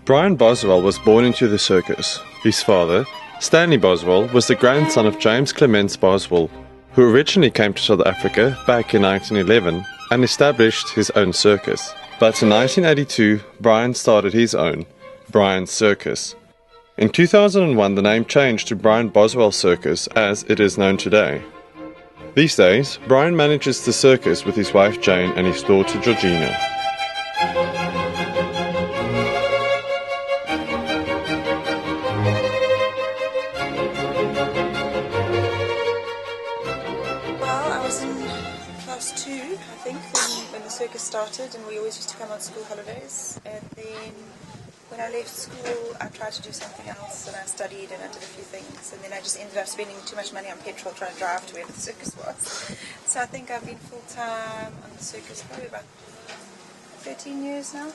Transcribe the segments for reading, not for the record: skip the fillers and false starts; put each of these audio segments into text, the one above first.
Brian Boswell was born into the circus. His father, Stanley Boswell, was the grandson of James Clements Boswell, who originally came to South Africa back in 1911 and established his own circus. But in 1982, Brian started his own, Brian's Circus. In 2001, the name changed to Brian Boswell Circus as it is known today. These days, Brian manages the circus with his wife Jane and his daughter Georgina. When the circus started, and we always used to come on school holidays. And then when I left school, I tried to do something else, and I studied and I did a few things, and then I just ended up spending too much money on petrol trying to drive to where the circus was. So I think I've been full-time on the circus probably about 13 years now.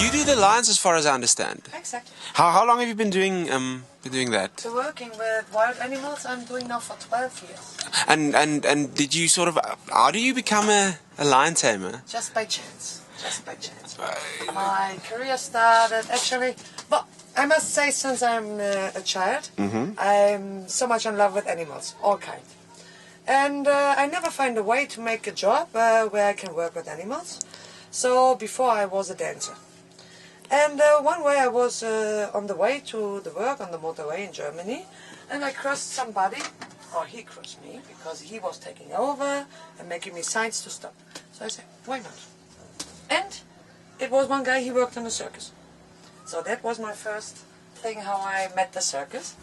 You do the lions, as far as I understand. Exactly. How long have you been doing that? So working with wild animals, I'm doing now for 12 years. And did you sort of, how do you become a lion tamer? Just by chance. Just by chance. My career started actually, well, I must say since I'm a child, I'm so much in love with animals, all kinds. And I never find a way to make a job where I can work with animals. So before I was a dancer. And one way I was on the way to the work on the motorway in Germany, and I crossed somebody, or he crossed me, because he was taking over and making me signs to stop. So I said, why not? And it was one guy, he worked in the circus. So that was my first thing how I met the circus.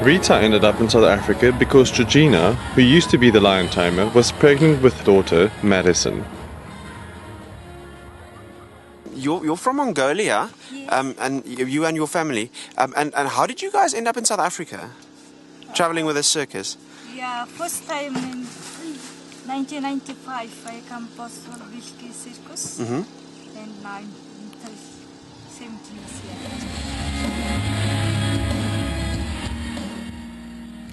Rita ended up in South Africa because Georgina, who used to be the lion tamer, was pregnant with daughter Madison. You're from Mongolia, Yes. and you and your family. And how did you guys end up in South Africa, traveling with a circus? Yeah, first time in 1995 I come Boswell Circus, and now I'm 70 years here.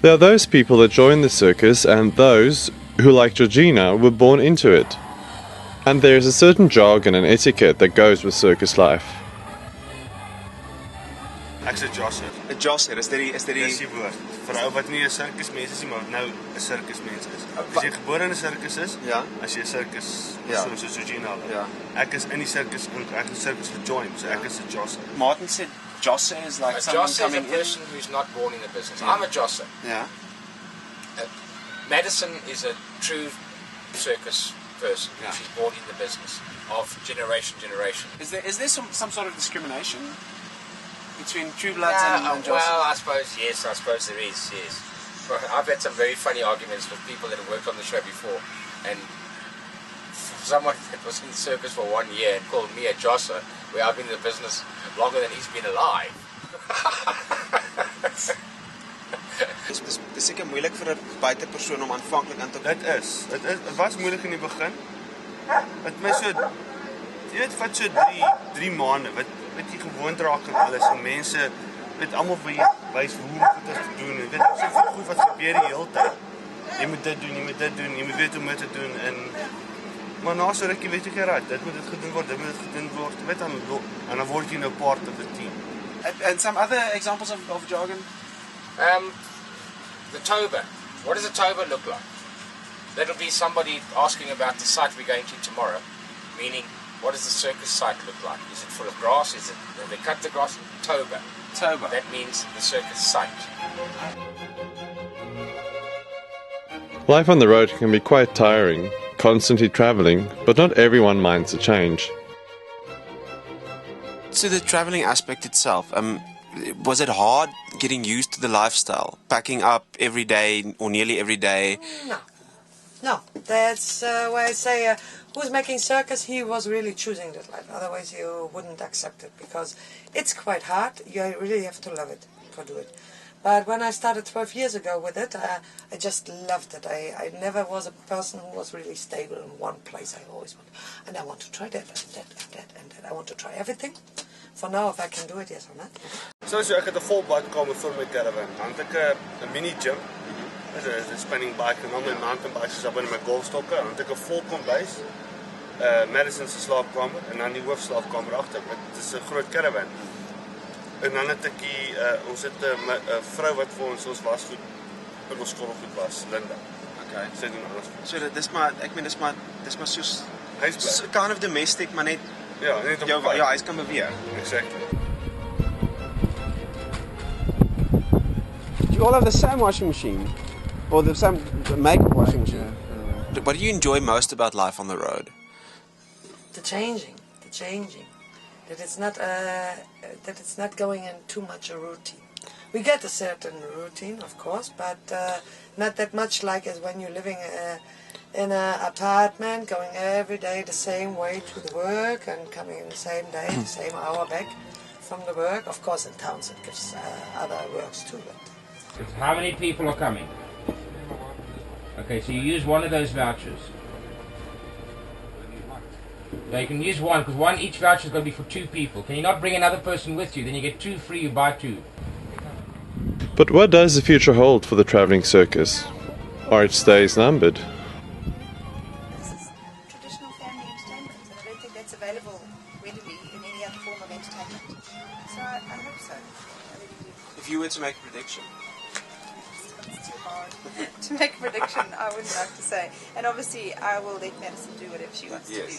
There are those people that join the circus and those who, like Georgina, were born into it. And there is a certain jargon and etiquette that goes with circus life. Ek's 'n josser. 'n Josser, is dit Dis die woord. Vir ou wat nie 'n sirkusmens is nie, maar nou 'n sirkusmens is. As jy gebore in 'n sirkus is, Ja. as jy 'n sirkus soos Georgina. Ja. Ek is in die sirkus ek het sirkus gejoin, so ek is 'n josser. Martin said Josser is like A someone josser is a coming in. person who's not born in the business. I'm a josser. Yeah. Madison is a true circus person. Yeah. She's born in the business of generation. Is there some sort of discrimination between true bloods and Jossers? Well, I suppose there is, yes. Well, I've had some very funny arguments with people that have worked on the show before, and someone that was in the circus for 1 year and called me a josser, where I've been in the business longer than he's been alive. Dis seker moeilik vir 'n buitepersoon om aanvanklik aan te kom. Dit was moeilik in die begin. Dit my so jy weet vat so 3 maande wat jy gewoond raak aan alles. So mense weet almal vir jou wys hoe om dit te doen. Jy weet so goed wat gebeur die hele tyd. Jy moet dit doen, jy moet weet hoe om dit te doen maar na so rukkie weet jy gerad. Dit moet gedoen word, dit moet gedoen word. Jy weet dan word jy nou part of the team. And some other examples of jargon? The toba. What does a toba look like? That'll be somebody asking about the site we're going to tomorrow, meaning what does the circus site look like? Is it full of grass? Have they cut the grass? Toba. That means the circus site. Life on the road can be quite tiring, constantly travelling, but not everyone minds the change. So the travelling aspect itself, was it hard getting used to the lifestyle? Packing up every day or nearly every day? No. That's why I say who's making circus, he was really choosing that life. Otherwise you wouldn't accept it because it's quite hard. You really have to love it to do it. But when I started 12 years ago with it, I just loved it. I never was a person who was really stable in one place. I always want, and I want to try that and that and that and that. I want to try everything. for now if I can do it, yes or not. So ek het 'n vol badkamer vir my caravan. Dan het ek 'n mini gym. Dis 'n spinning bike en dan my mountain bikes is op in my golfstokke. Dan het ek 'n vol kombuis. Madison se slaapkamer en dan die hoofslaapkamer agter. Dit is 'n groot caravan. En dan het ek ons het 'n vrou wat vir ons wasgoed in ons skorrelgoed was, Linda. Okay. Sy doen alles. So dit is maar dis maar soos Huiswerk. kind of domestic, maar net Ja, net op jou huis kan beweeg. Exactly. Do you all have the same washing machine? Or the same make of washing machine? What do you enjoy most about life on the road? The changing. That it's not going in too much a routine. We get a certain routine, of course, but not that much like as when you're living in an apartment, going every day the same way to the work and coming in the same day, the same hour back from the work. Of course, in towns it gives other works too. But How many people are coming? Okay, so you use one of those vouchers. Now you can use one, because each voucher is going to be for 2 people. Can you not bring another person with you? Then you get 2 free, you buy 2. But what does the future hold for the travelling circus? Are its days numbered? This is traditional family entertainment, and I don't think that's available readily in any other form of entertainment. So I hope so. I really do. If you were to make a prediction. It's too hard to make a prediction, I wouldn't like to say. And obviously I will let Madison do whatever she wants to do.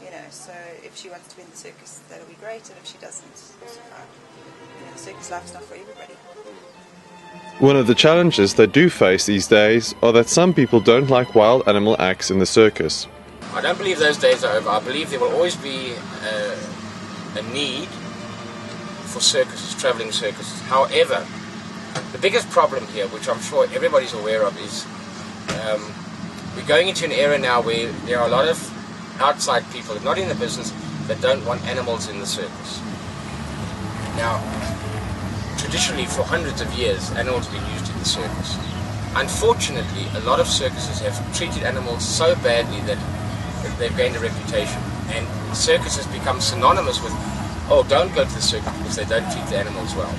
You know, so if she wants to be in the circus, that'll be great, and if she doesn't, the circus life's not for everybody. One of the challenges they do face these days are that some people don't like wild animal acts in the circus. I don't believe those days are over. I believe there will always be a need for circuses, travelling circuses. However, the biggest problem here, which I'm sure everybody's aware of, is we're going into an era now where there are a lot of outside people, not in the business, that don't want animals in the circus. Now, traditionally, for hundreds of years, animals have been used in the circus. Unfortunately, a lot of circuses have treated animals so badly that they've gained a reputation. And circus has become synonymous with, oh, don't go to the circus because they don't treat the animals well.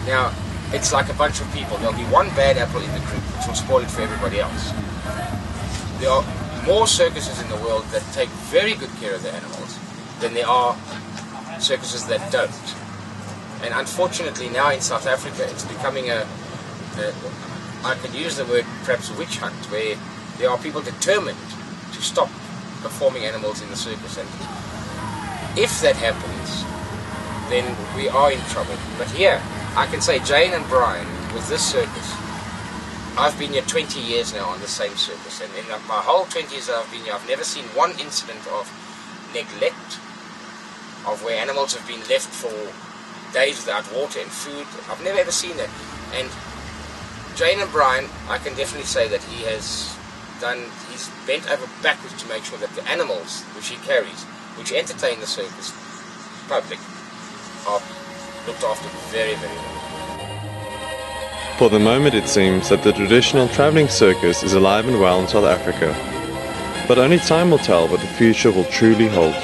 Now, it's like a bunch of people. There'll be one bad apple in the group, which will spoil it for everybody else. There are more circuses in the world that take very good care of the animals than there are circuses that don't. And unfortunately now in South Africa it's becoming I could use the word perhaps a witch hunt, where there are people determined to stop performing animals in the circus. And if that happens, then we are in trouble. But here, I can say Jane and Brian, with this circus, I've been here 20 years now on the same circus, and in my whole 20 years that I've been here, I've never seen one incident of neglect, of where animals have been left for days without water and food. I've never ever seen that. And Jane and Brian, I can definitely say that he's bent over backwards to make sure that the animals which he carries, which entertain the circus public, are looked after very, very well. For the moment it seems that the traditional travelling circus is alive and well in South Africa. But only time will tell what the future will truly hold.